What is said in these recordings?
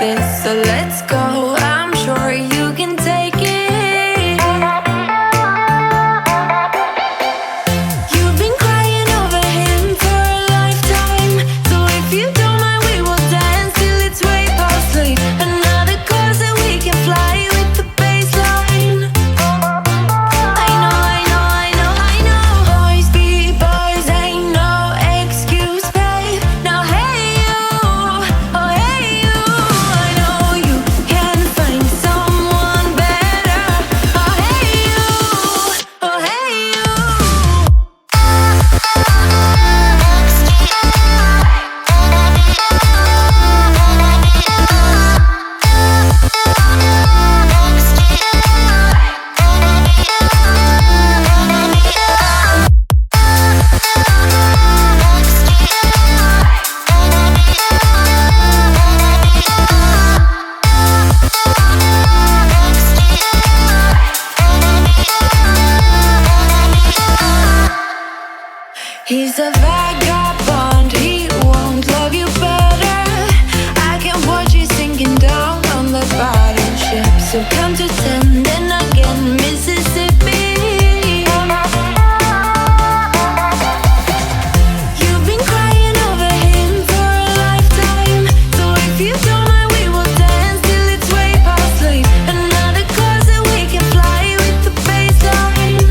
this, so let's go. I'm sure you can take it. You've been crying over him for a lifetime, so if you don't mind, we will dance till it's way past late. Another course that we can fly with the baseline. I know, I know, I know, I know. Boys be boys, ain't no excuse, babe. Now hey you, oh hey you, I know you can find someone better. Oh hey you, oh hey you. He's a vagabond, he won't love you better. I can watch you sinking down on the battleship. So count to 10, then again, Mississippi. You've been crying over him for a lifetime, so if you don't mind, we will dance till it's way past late. Another course that we can fly with the baseline.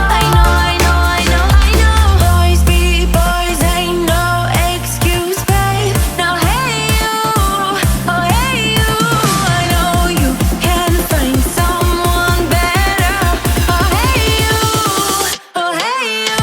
I know, I know, I know, I know. Boys be boys, ain't no excuse, babe. Now hey you, oh hey you, I know you can find someone better. Oh hey you, oh hey you.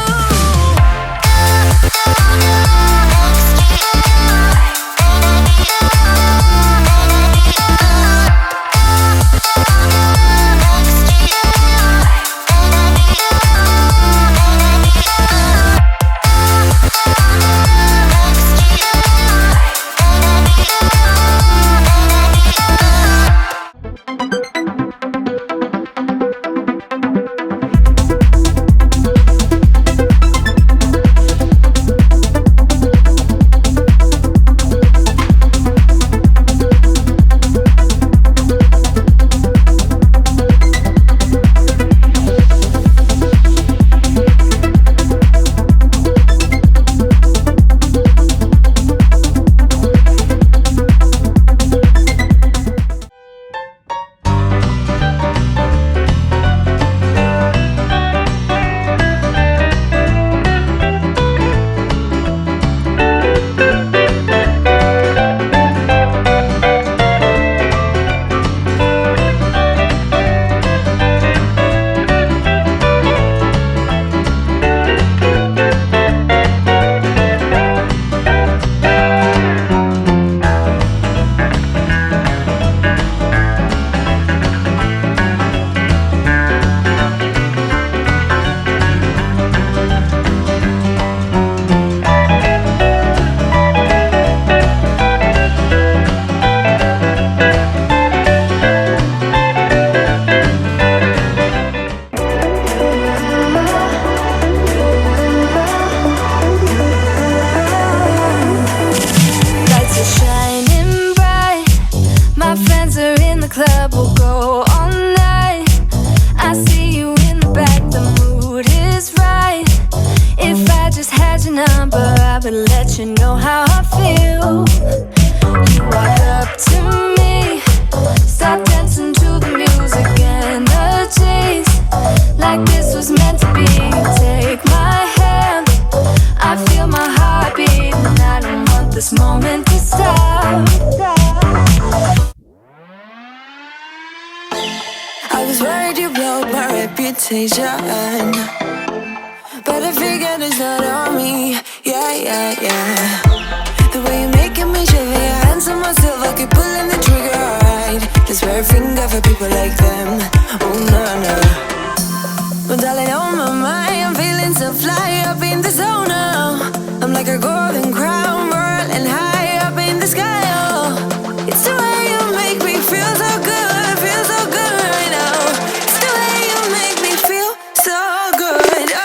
Lights are shining bright. My friends are in the club, we'll go all night. I see you in the back, the mood is right. If I just had your number, I would let you know how I feel. You walk up to me, start dancing to the music, energies like this was meant to be. Take my hand, I feel my heart beat, and I don't want this moment to stop. I was worried you blow my reputation, but I figured it's not on me. Yeah, yeah, yeah. The way you're making me shiver, your hands on myself, I keep pulling the trigger, alright. Let's wear a finger for people like them. Oh, no, no. Well, darling, on my mind, I'm feeling so fly up in the zone now. I'm like a golden crown, whirling high up in the sky, oh. It's the way you make me feel so good right now. It's the way you make me feel so good, oh.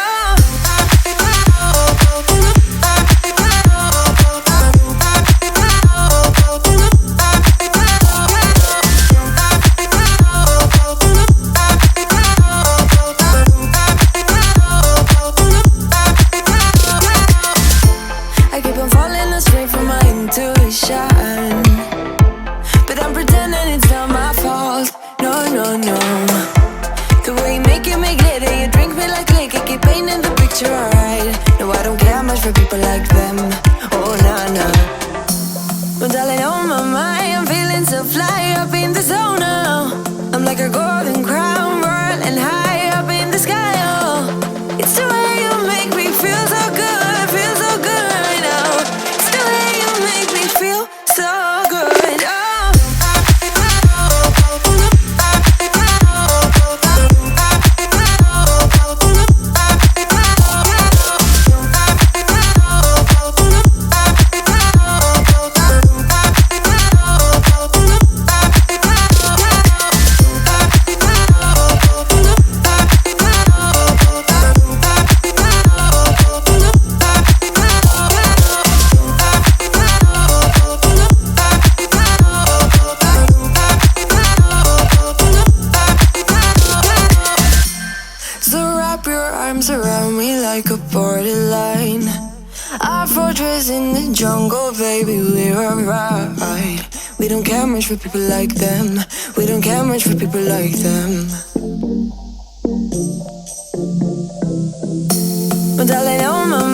falling astray from my intuition, but I'm pretending it's not my fault. No, no, no. The way you make glitter, you drink me like liquor, keep painting the picture alright. No, I don't care much for people like them. Oh, nah, nah. But darling, on my mind, I'm feeling so fly up in the zone now. I'm like a golden crown, whirling high up in the sky. Oh, it's the way you make me feel so good, feel so good right now. It's the way you make me feel so good. Oh. Around me like a borderline, our fortress in the jungle, baby, we're alright. We don't care much for people like them. We don't care much for people like them. But darling, on my